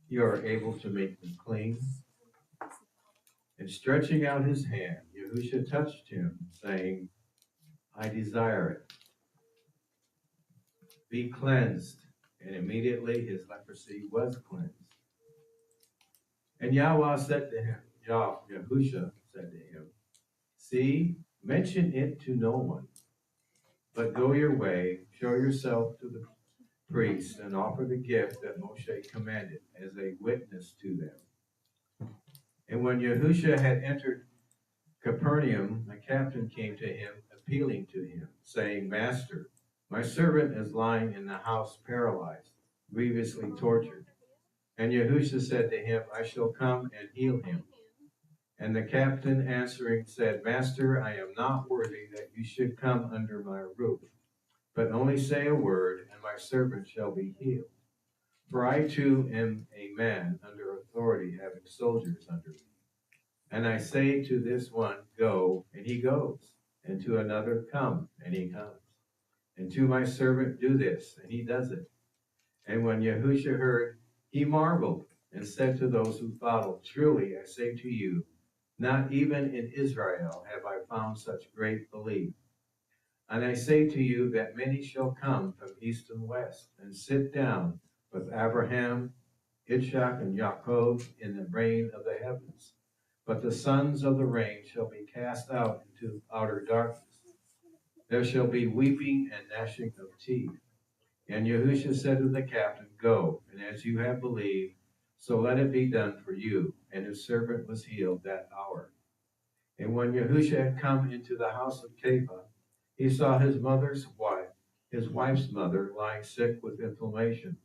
you are able to make me clean. And stretching out his hand, Yahusha touched him, saying, I desire it. Be cleansed. And immediately his leprosy was cleansed. And Yahweh said to him, Yahusha said to him, see, mention it to no one, but go your way, show yourself to the priests, and offer the gift that Moshe commanded as a witness to them. And when Yahusha had entered Capernaum, a captain came to him, appealing to him, saying, Master, my servant is lying in the house paralyzed, grievously tortured. And Yahusha said to him, I shall come and heal him. And the captain answering said, Master, I am not worthy that you should come under my roof, but only say a word, and my servant shall be healed. For I too am a man under authority, having soldiers under me. And I say to this one, go, and he goes, and to another, come, and he comes. And to my servant, do this, and he does it. And when Yahusha heard, he marveled, and said to those who followed, truly I say to you, not even in Israel have I found such great belief. And I say to you that many shall come from east and west, and sit down with Abraham, Ishak, and Jacob in the reign of the heavens. But the sons of the rain shall be cast out into outer darkness. There shall be weeping and gnashing of teeth. And Yahusha said to the captain, go, and as you have believed, so let it be done for you. And his servant was healed that hour. And when Yahusha had come into the house of Caiaphas, he saw his wife's mother, lying sick with inflammation.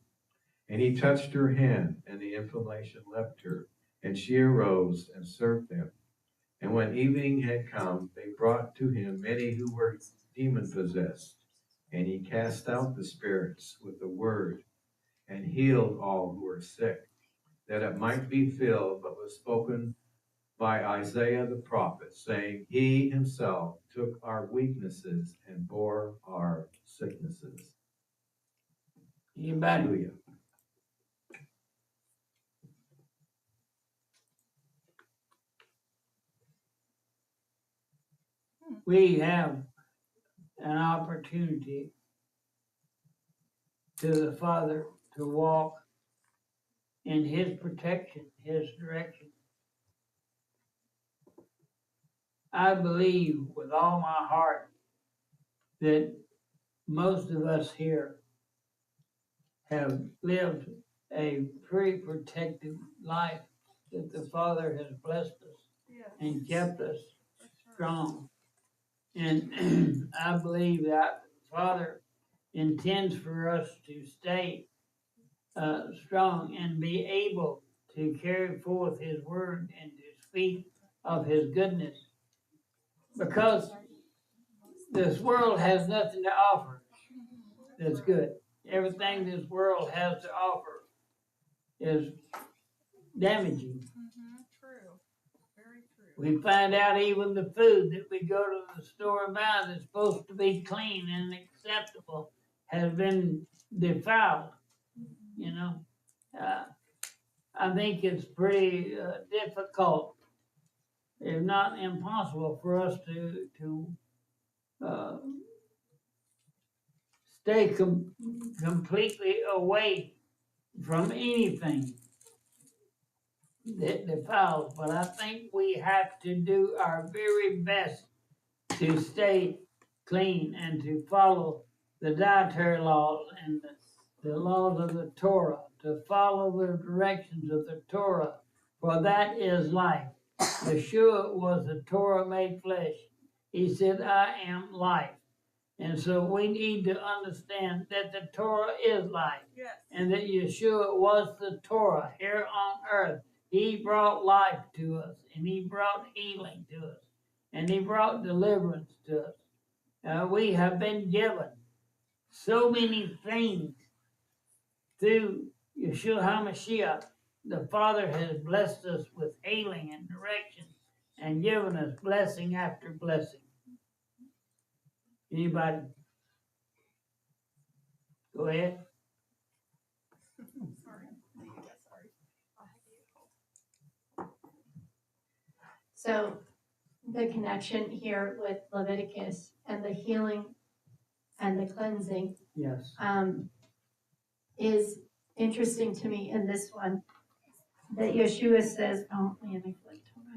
And he touched her hand, and the inflammation left her, and she arose and served them. And when evening had come, they brought to him many who were demon-possessed. And he cast out the spirits with the word, and healed all who were sick, that it might be filled what was spoken by Isaiah the prophet, saying, he himself took our weaknesses and bore our sicknesses. Anybody? Hallelujah. We have an opportunity to the Father to walk in his protection, his direction. I believe with all my heart that most of us here have lived a pretty protected life, that the Father has blessed us Yes. and kept us For sure. strong. And I believe that Father intends for us to stay strong and be able to carry forth His word and to speak of His goodness. Because this world has nothing to offer that's good. Everything this world has to offer is damaging. True. Very true. We find out even the food that we go to the store and buy that's supposed to be clean and acceptable has been defiled. You know, I think it's pretty difficult, if not impossible, for us to stay completely away from anything that defiles. But I think we have to do our very best to stay clean and to follow the dietary laws and the laws of the Torah, to follow the directions of the Torah, for that is life. Yeshua was the Torah made flesh. He said, I am life. And so we need to understand that the Torah is life. Yes. And that Yeshua was the Torah here on earth. He brought life to us, and He brought healing to us, and He brought deliverance to us. We have been given so many things through Yeshua HaMashiach. The Father has blessed us with healing and direction and given us blessing after blessing. Anybody? Go ahead. Sorry. Sorry. So the connection here with Leviticus and the healing and the cleansing Yes. is interesting to me in this one. That Yeshua says, oh, man, I flipped. Hold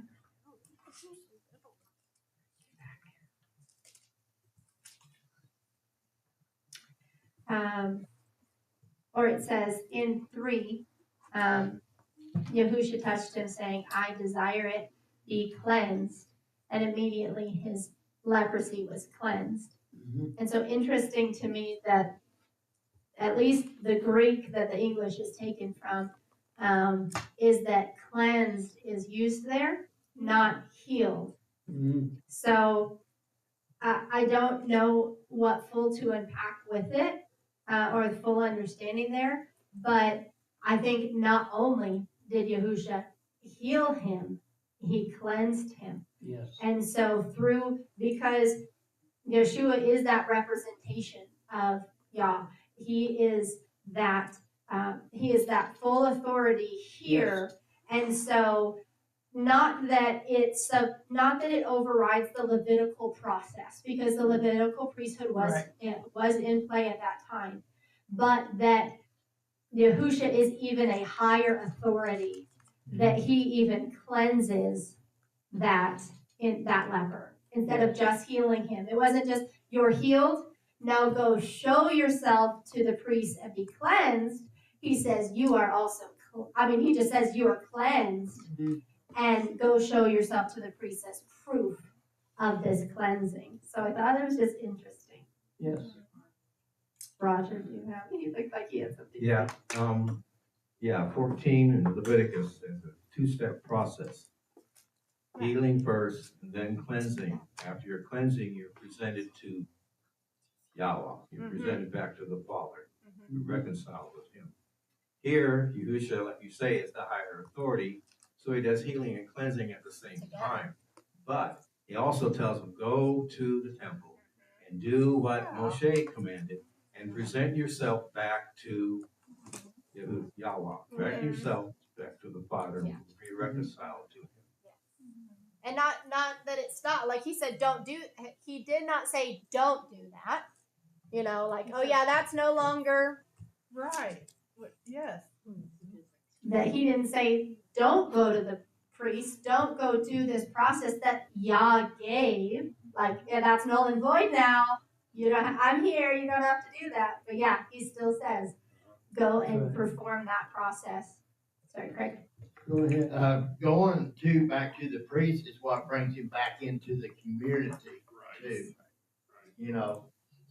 on. Or it says in 3, Yahusha touched him saying, I desire it, be cleansed. And immediately his leprosy was cleansed. Mm-hmm. And so interesting to me that at least the Greek that the English is taken from is that cleansed is used there, not healed. Mm-hmm. So I don't know what full to unpack with it or the full understanding there, but I think not only did Yahusha heal him, he cleansed him. Yes. And so because Yeshua is that representation of Yah, he is that full authority here. Yes. And so not that it overrides the Levitical process, because the Levitical priesthood was in play at that time, but that Yahusha is even a higher authority, that he even cleanses that leper instead of just healing him. It wasn't just you're healed, now go show yourself to the priest and be cleansed. He says you are also. He just says you are cleansed. Mm-hmm. And go show yourself to the priest as proof of this cleansing. So I thought it was just interesting. Yes. Roger, do you have? He looked like he had something. Yeah. 14 in Leviticus is a 2-step process. Healing first, and then cleansing. After your cleansing, you're presented to Yahweh. You're presented back to the Father. You're reconciled with Him. Here, Yahusha, like you say, is the higher authority. So he does healing and cleansing at the same time. But he also tells them, go to the temple and do what Moshe commanded and present yourself back to Yahweh. Present yourself back to the Father and be reconciled to Him. And not that it's not, like he said, he did not say don't do that. That's no longer. Right. Yes. That he didn't say, don't go to the priest, don't go do this process that Yah gave. That's null and void now. I'm here, you don't have to do that. But he still says, go and perform that process. Sorry, Craig. Go ahead. Going back to the priest is what brings him back into the community, too.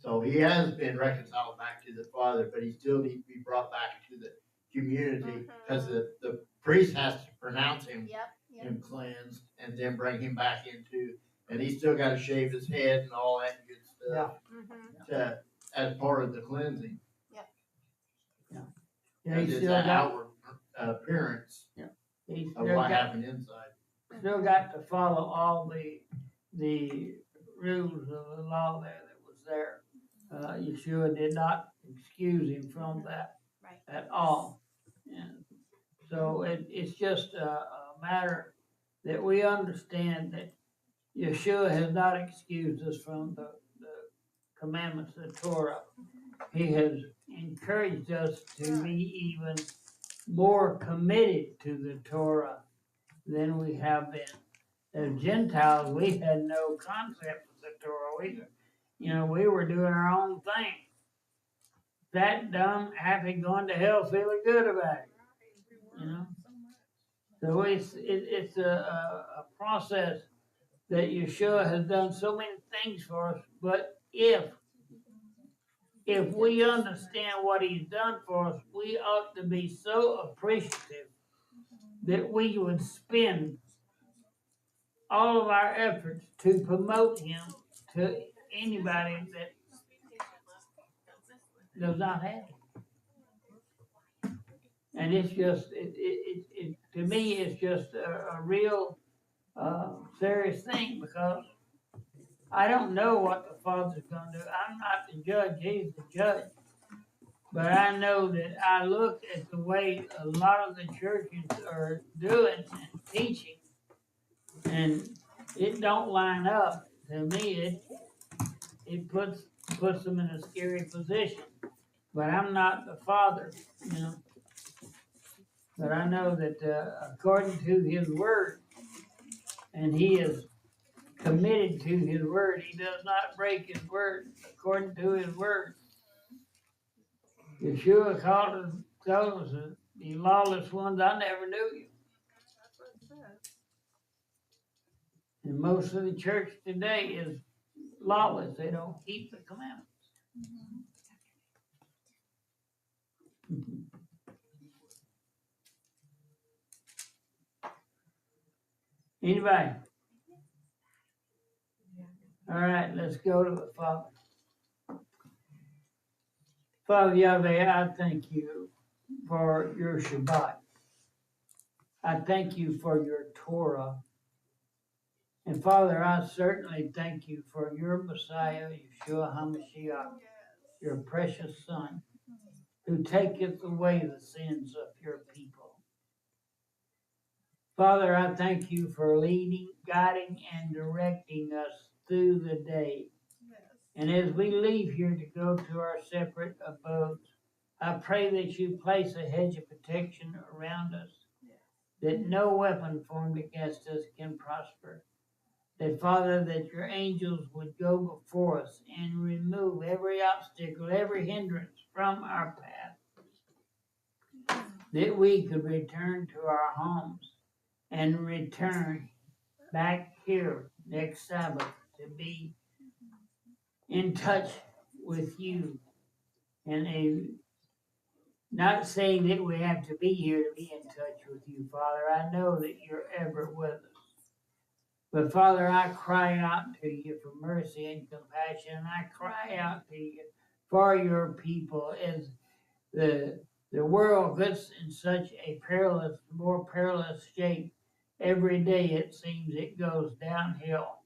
So he has been reconciled back to the Father, but he still needs to be brought back to the community because the priest has to pronounce him him cleansed and then bring him back into, and he's still got to shave his head and all that good stuff to, as part of the cleansing. Yeah, Because he's it's still an got, outward appearance he's of still what got, happened inside. still got to follow all the rules of the law there that was there. Yeshua did not excuse him from that Right. at all. And so it's just a matter that we understand that Yeshua has not excused us from the commandments of the Torah. He has encouraged us to be even more committed to the Torah than we have been. As Gentiles, we had no concept of the Torah. We were doing our own thing. Fat, dumb, happy, going to hell, feeling good about it. So it's a process that Yeshua has done so many things for us. But if we understand what he's done for us, we ought to be so appreciative that we would spend all of our efforts to promote him to anybody that does not have him. And it's just, to me, it's just a real serious thing because I don't know what the Father's going to do. I'm not the judge, he's the judge. But I know that I look at the way a lot of the churches are doing and teaching, and it don't line up. To me, it puts them in a scary position. But I'm not the Father, But I know that according to His Word, and He is committed to His Word, He does not break His Word. According to His Word, Yeshua called us, the lawless ones. I never knew you. And most of the church today is lawless. They don't keep the commandments. Anybody? All right, let's go to the Father. Father Yahweh, I thank you for your Shabbat. I thank you for your Torah. And Father, I certainly thank you for your Messiah, Yeshua HaMashiach, your precious Son, who taketh away the sins of your people. Father, I thank you for leading, guiding, and directing us through the day. And as we leave here to go to our separate abodes, I pray that you place a hedge of protection around us, that no weapon formed against us can prosper. That, Father, that your angels would go before us and remove every obstacle, every hindrance from our path, that we could return to our homes and return back here next Sabbath to be in touch with you. And not saying that we have to be here to be in touch with you, Father. I know that you're ever with us. But Father, I cry out to you for mercy and compassion. And I cry out to you for your people as the world gets in such a more perilous shape. Every day it seems it goes downhill.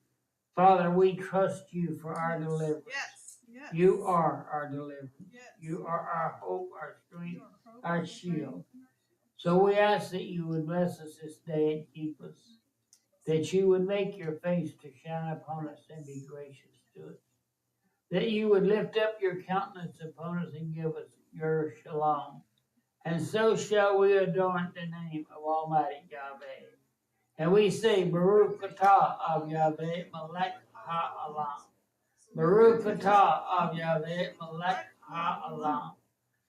Father, we trust you for our deliverance. Yes. You are our deliverance. Yes. You are our hope, our strength, our shield. So we ask that you would bless us this day and keep us, that you would make your face to shine upon us and be gracious to us, that you would lift up your countenance upon us and give us your shalom. And so shall we adorn the name of Almighty Yahweh. And we say, Baruch atah of Yahweh, Melech ha'olam. Baruch atah of Yahweh, Melech ha'olam.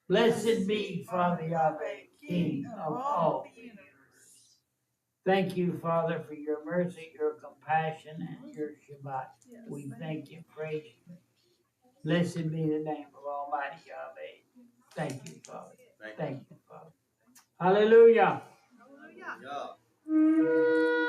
Blessed be Father Yahweh, King of all the universe. Thank you, Father, for your mercy, your compassion, and your Shabbat. We thank you, praise you. Blessed be the name of Almighty Yahweh. Thank you, Father. Thank you, Father. Hallelujah. Hallelujah. Yeah.